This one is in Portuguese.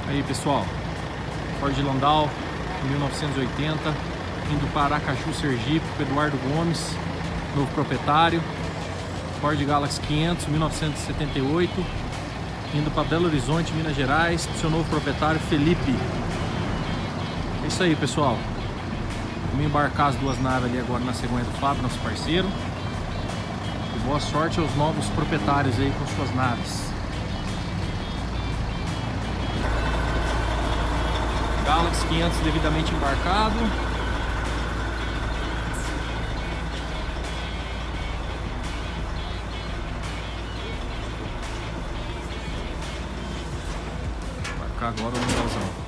Aí pessoal, Ford Landau 1980, indo para Aracaju, Sergipe, com Eduardo Gomes, novo proprietário. Ford Galaxy 500 1978, indo para Belo Horizonte, Minas Gerais, com seu novo proprietário Felipe. É isso aí pessoal, vamos embarcar as duas naves ali agora na cegonha do Fábio, nosso parceiro. E boa sorte aos novos proprietários aí com suas naves. Galaxy 500 devidamente embarcado. Embarcar agora o Landauzão.